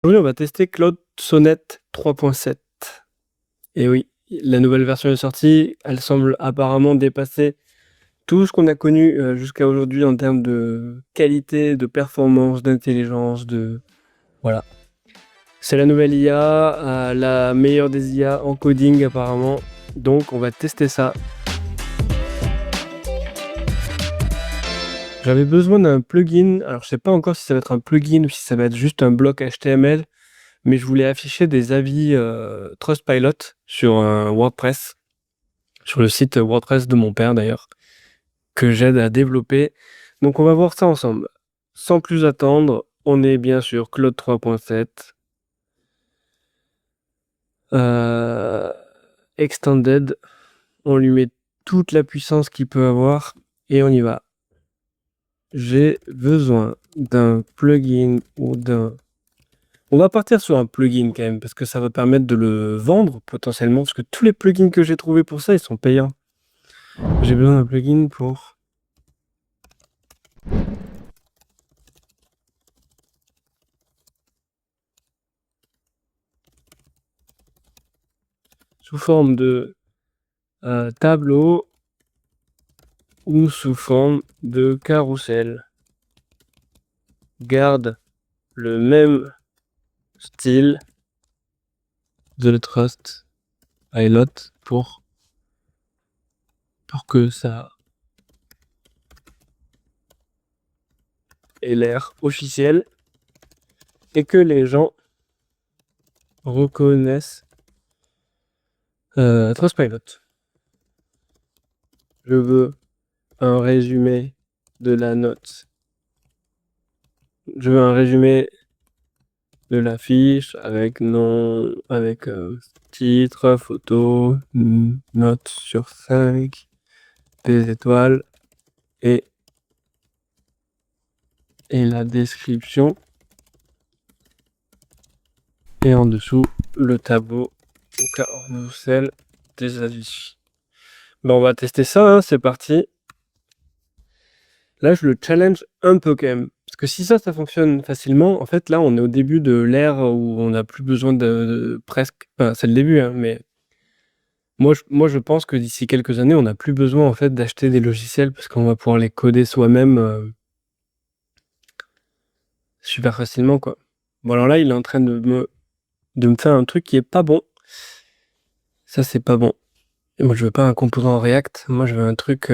Aujourd'hui, on va tester Claude Sonnet 3.7. Et oui, la nouvelle version est sortie. Elle semble apparemment dépasser tout ce qu'on a connu jusqu'à aujourd'hui en termes de qualité, de performance, d'intelligence, Voilà. C'est la nouvelle IA, la meilleure des IA en coding apparemment. Donc on va tester ça. J'avais besoin d'un plugin. Alors je sais pas encore si ça va être un plugin ou si ça va être juste un bloc HTML. Mais je voulais afficher des avis Trustpilot sur un WordPress, sur le site WordPress de mon père d'ailleurs, que j'aide à développer. Donc on va voir ça ensemble. Sans plus attendre, on est bien sûr Claude 3.7. Extended. On lui met toute la puissance qu'il peut avoir et on y va. J'ai besoin d'un plugin ou d'un... On va partir sur un plugin quand même, parce que ça va permettre de le vendre potentiellement, parce que tous les plugins que j'ai trouvés pour ça, ils sont payants. J'ai besoin d'un plugin pour... sous forme de tableau ou sous forme de carrousel. Garde le même style de le Trust Pilot pour que ça ait l'air officiel et que les gens reconnaissent Trustpilot. Je veux un résumé de la note. Je veux un résumé de la fiche avec nom, avec titre, photo, note sur 5, des étoiles et la description. Et en dessous, le tableau au carrousel des avis. On va tester ça, hein, c'est parti. Là, je le challenge un peu quand même. Parce que si ça fonctionne facilement, en fait, là, on est au début de l'ère où on n'a plus besoin de presque... Enfin, c'est le début, hein, mais... Moi, je pense que d'ici quelques années, on n'a plus besoin, en fait, d'acheter des logiciels parce qu'on va pouvoir les coder soi-même super facilement, quoi. Bon, alors là, il est en train de me faire un truc qui est pas bon. Ça, c'est pas bon. Et moi, je veux pas un composant React. Moi, je veux un truc...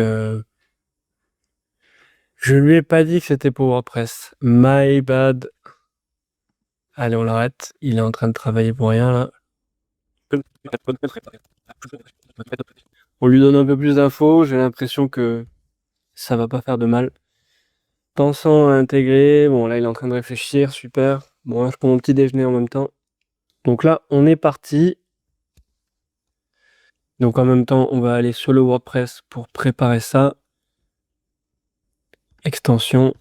Je lui ai pas dit que c'était pour WordPress. My bad. Allez, on l'arrête. Il est en train de travailler pour rien, là. On lui donne un peu plus d'infos. J'ai l'impression que ça va pas faire de mal. Pensant à intégrer. Bon, là, il est en train de réfléchir. Super. Bon, là, je prends mon petit déjeuner en même temps. Donc là, on est parti. Donc en même temps, on va aller sur le WordPress pour préparer ça. Extension.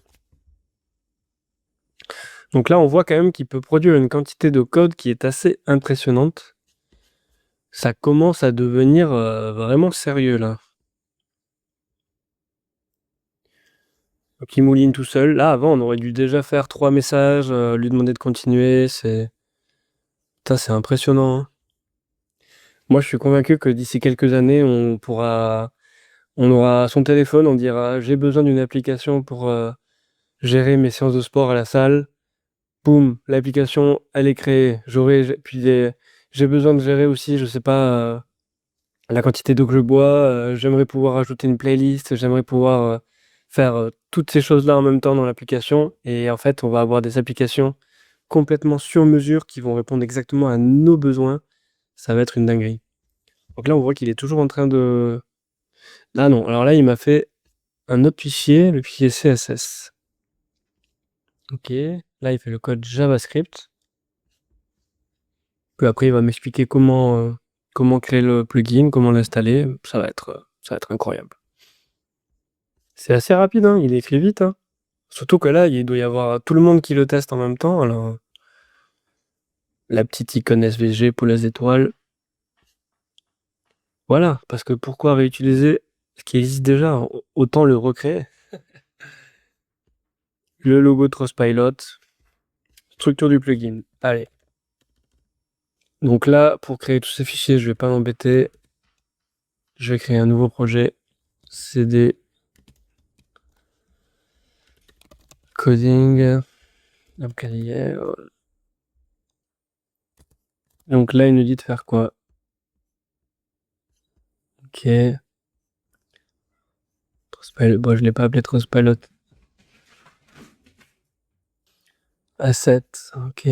Donc là, on voit quand même qu'il peut produire une quantité de code qui est assez impressionnante. Ça commence à devenir vraiment sérieux, là. Donc il mouline tout seul. Là, avant, on aurait dû déjà faire 3 messages, lui demander de continuer. C'est impressionnant, hein. Moi, je suis convaincu que d'ici quelques années, on aura son téléphone, on dira j'ai besoin d'une application pour gérer mes séances de sport à la salle. Boum, l'application, elle est créée. J'ai besoin de gérer aussi, je sais pas, la quantité d'eau que je bois. J'aimerais pouvoir ajouter une playlist. J'aimerais pouvoir faire toutes ces choses-là en même temps dans l'application. Et en fait, on va avoir des applications complètement sur mesure qui vont répondre exactement à nos besoins. Ça va être une dinguerie. Donc là, on voit qu'il est toujours en train de... Ah non, alors là, il m'a fait un autre fichier, le fichier CSS. Ok, là, il fait le code JavaScript. Puis après, il va m'expliquer comment créer le plugin, comment l'installer. Ça va être incroyable. C'est assez rapide, hein, il écrit vite, hein. Surtout que là, il doit y avoir tout le monde qui le teste en même temps. Alors, la petite icône SVG pour les étoiles. Voilà, parce que pourquoi réutiliser ce qui existe déjà? Autant le recréer. Le logo Trustpilot, structure du plugin. Allez. Donc là, pour créer tous ces fichiers, je vais pas m'embêter. Je vais créer un nouveau projet. CD coding. Donc là, il nous dit de faire quoi? Ok. Bon, je l'ai pas appelé Trustpilot. Asset, ok.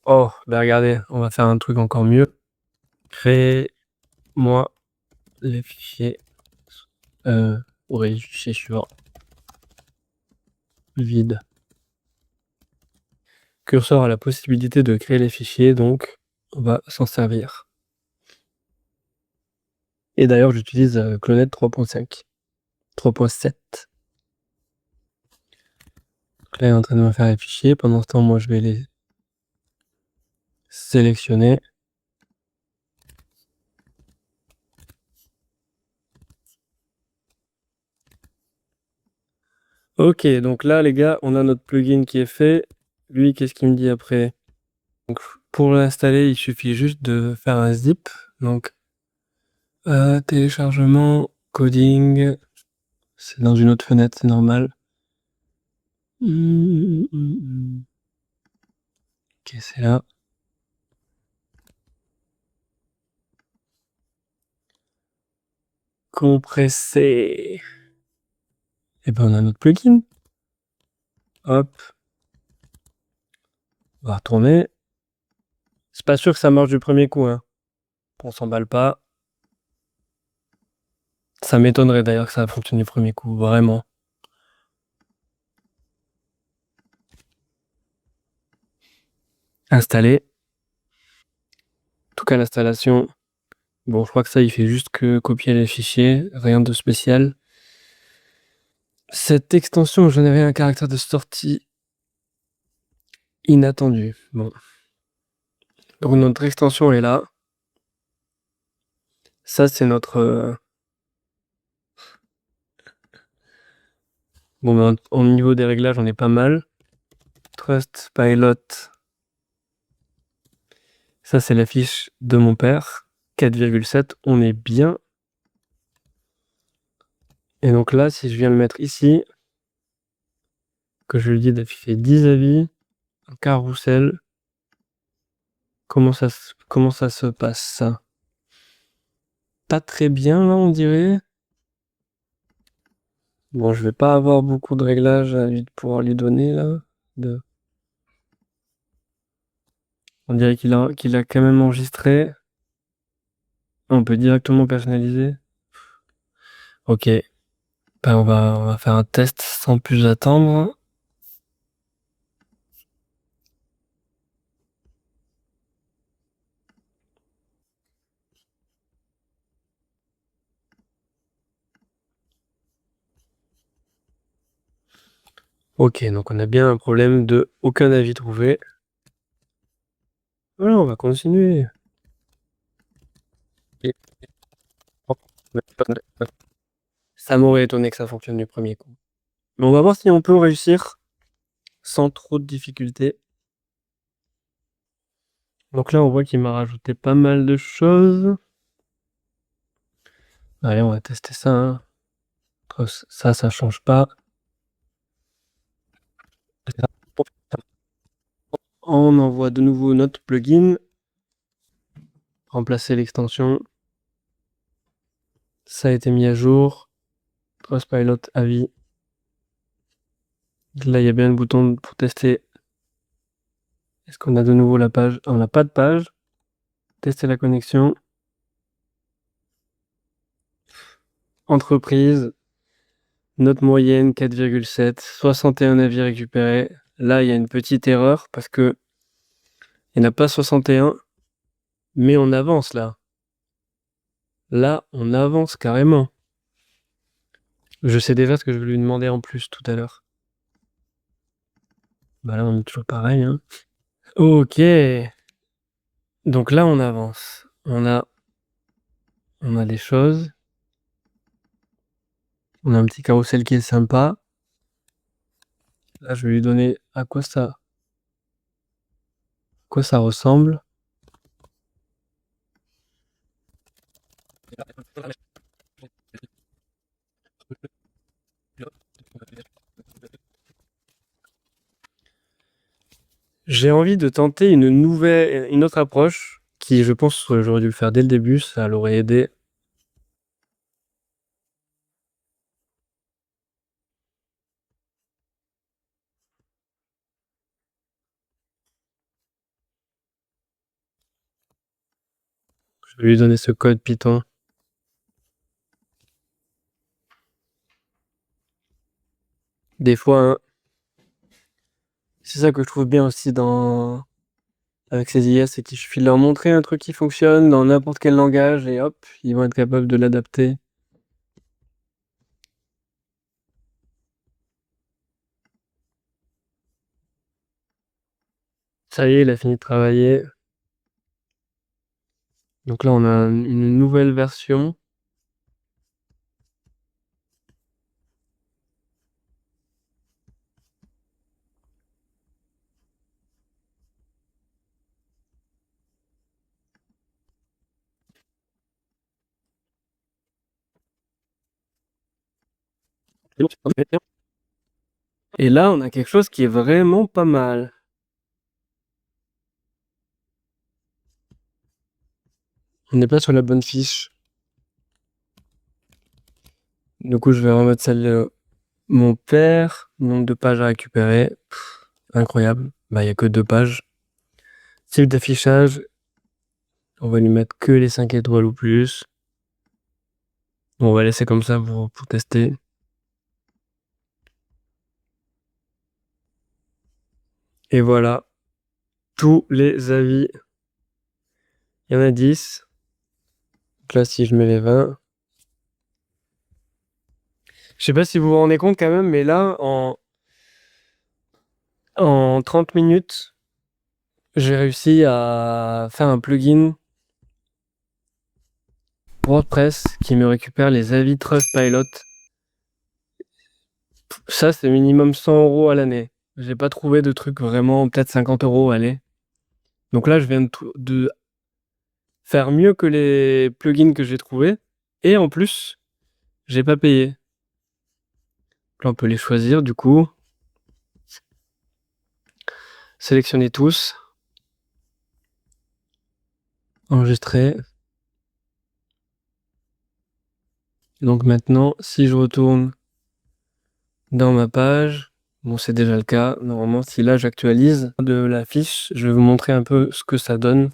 Oh, bah regardez, on va faire un truc encore mieux. Créez-moi les fichiers. Oui, fichier suivant. Vide. Cursor a la possibilité de créer les fichiers, donc on va s'en servir. Et d'ailleurs, j'utilise Cloned 3.5. 3.7. Donc là, il est en train de me faire les fichiers. Pendant ce temps, moi, je vais les sélectionner. Ok, donc là, les gars, on a notre plugin qui est fait. Lui, qu'est-ce qu'il me dit après? Donc, pour l'installer, il suffit juste de faire un zip. Donc, téléchargement, coding. C'est dans une autre fenêtre, c'est normal. Ok, c'est là. Compressé. Et ben, on a notre plugin. Hop. On va retourner. C'est pas sûr que ça marche du premier coup, hein. On s'emballe pas. Ça m'étonnerait d'ailleurs que ça fonctionne du premier coup, vraiment. Installer. En tout cas, l'installation. Bon, je crois que ça, il fait juste que copier les fichiers. Rien de spécial. Cette extension générait un caractère de sortie inattendu. Bon. Donc notre extension est là. Ça, c'est notre... Bon, ben, au niveau des réglages, on est pas mal. Trustpilot. Ça, c'est la fiche de mon père. 4,7. On est bien. Et donc là, si je viens le mettre ici, que je lui dis d'afficher 10 avis, un carrousel, comment ça se passe, ça? Pas très bien, là, on dirait. Bon, je vais pas avoir beaucoup de réglages à pouvoir lui donner, là. On dirait qu'il a quand même enregistré. On peut directement personnaliser. Ok. Ben, on va faire un test sans plus attendre. Ok, donc on a bien un problème de aucun avis trouvé. Voilà, on va continuer. Ça m'aurait étonné que ça fonctionne du premier coup. Mais on va voir si on peut réussir sans trop de difficultés. Donc là, on voit qu'il m'a rajouté pas mal de choses. Allez, on va tester ça, hein. Ça change pas. On envoie de nouveau notre plugin. Remplacer l'extension. Ça a été mis à jour. Trustpilot avis. Là, il y a bien le bouton pour tester. Est-ce qu'on a de nouveau la page? On n'a pas de page. Tester la connexion. Entreprise. Note moyenne 4,7. 61 avis récupérés. Là, il y a une petite erreur parce que il n'y en a pas 61. Mais on avance là. Là, on avance carrément. Je sais déjà ce que je vais lui demander en plus tout à l'heure. Bah là, on est toujours pareil, hein. Ok. Donc là, on avance. On a des choses. On a un petit carrousel qui est sympa. Là, je vais lui donner à quoi ça? quoi ça ressemble. J'ai envie de tenter une autre approche qui, je pense, j'aurais dû le faire dès le début, ça l'aurait aidé. Je vais lui donner ce code Python. Des fois, hein, c'est ça que je trouve bien aussi avec ces IA, c'est qu'il suffit de leur montrer un truc qui fonctionne dans n'importe quel langage et hop, ils vont être capables de l'adapter. Ça y est, il a fini de travailler. Donc là, on a une nouvelle version. Et là, on a quelque chose qui est vraiment pas mal. On n'est pas sur la bonne fiche. Du coup, je vais remettre celle de mon père. Nombre de pages à récupérer. Incroyable. Bah, il n'y a que 2 pages. Type d'affichage. On va lui mettre que les 5 étoiles ou plus. Bon, on va laisser comme ça pour tester. Et voilà. Tous les avis. Il y en a 10. Donc là, si je mets les 20. Je sais pas si vous vous rendez compte quand même, mais là, en 30 minutes, j'ai réussi à faire un plugin WordPress qui me récupère les avis Trustpilot. Ça, c'est minimum 100 € à l'année. J'ai pas trouvé de truc vraiment, peut-être 50 €, allez. Donc là, je viens de faire mieux que les plugins que j'ai trouvés. Et en plus, j'ai pas payé. Là, on peut les choisir du coup. Sélectionner tous. Enregistrer. Donc maintenant, si je retourne dans ma page, bon, c'est déjà le cas. Normalement, si là j'actualise de la fiche, je vais vous montrer un peu ce que ça donne.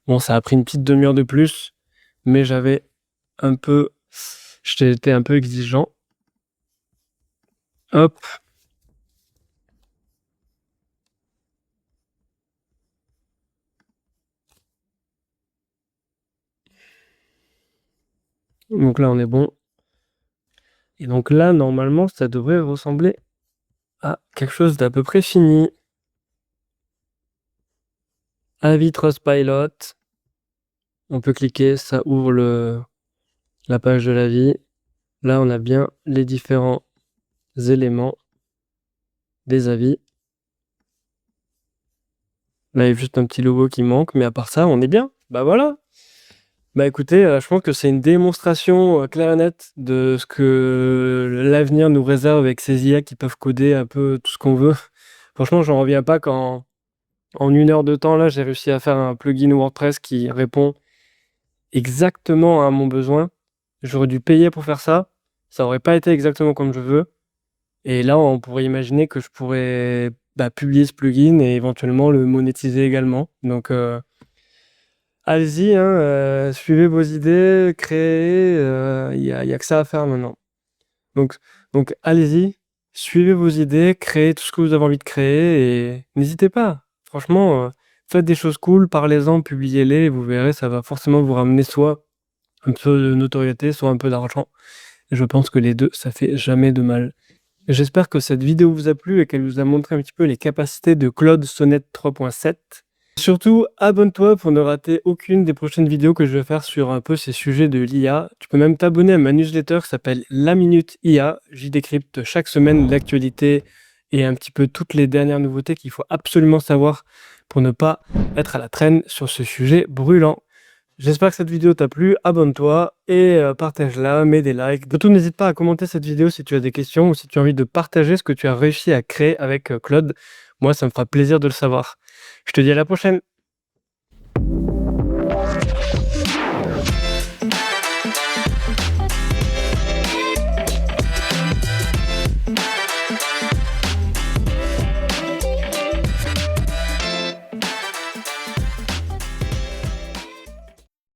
Bon, ça a pris une petite demi-heure de plus, mais j'étais un peu exigeant. Hop. Donc là, on est bon. Et donc là, normalement, ça devrait ressembler à quelque chose d'à peu près fini. Avis Trustpilot. On peut cliquer, ça ouvre la page de l'avis. Là, on a bien les différents éléments des avis. Là, il y a juste un petit logo qui manque, mais à part ça, on est bien. Bah voilà. Bah écoutez, je pense que c'est une démonstration claire et nette de ce que l'avenir nous réserve avec ces IA qui peuvent coder un peu tout ce qu'on veut. Franchement, j'en reviens pas quand en 1 heure de temps, là, j'ai réussi à faire un plugin WordPress qui répond exactement à mon besoin. J'aurais dû payer pour faire ça. Ça aurait pas été exactement comme je veux. Et là, on pourrait imaginer que je pourrais publier ce plugin et éventuellement le monétiser également. Donc, allez-y, hein, suivez vos idées, créez. Il y a que ça à faire maintenant. Donc allez-y, suivez vos idées, créez tout ce que vous avez envie de créer et n'hésitez pas. Franchement, faites des choses cool, parlez-en, publiez-les et vous verrez, ça va forcément vous ramener soit un peu de notoriété, soit un peu d'argent. Je pense que les deux, ça fait jamais de mal. J'espère que cette vidéo vous a plu et qu'elle vous a montré un petit peu les capacités de Claude Sonnet 3.7. Surtout, abonne-toi pour ne rater aucune des prochaines vidéos que je vais faire sur un peu ces sujets de l'IA. Tu peux même t'abonner à ma newsletter qui s'appelle La Minute IA. J'y décrypte chaque semaine l'actualité et un petit peu toutes les dernières nouveautés qu'il faut absolument savoir pour ne pas être à la traîne sur ce sujet brûlant. J'espère que cette vidéo t'a plu, abonne-toi et partage-la, mets des likes. Surtout, n'hésite pas à commenter cette vidéo si tu as des questions ou si tu as envie de partager ce que tu as réussi à créer avec Claude. Moi, ça me fera plaisir de le savoir. Je te dis à la prochaine.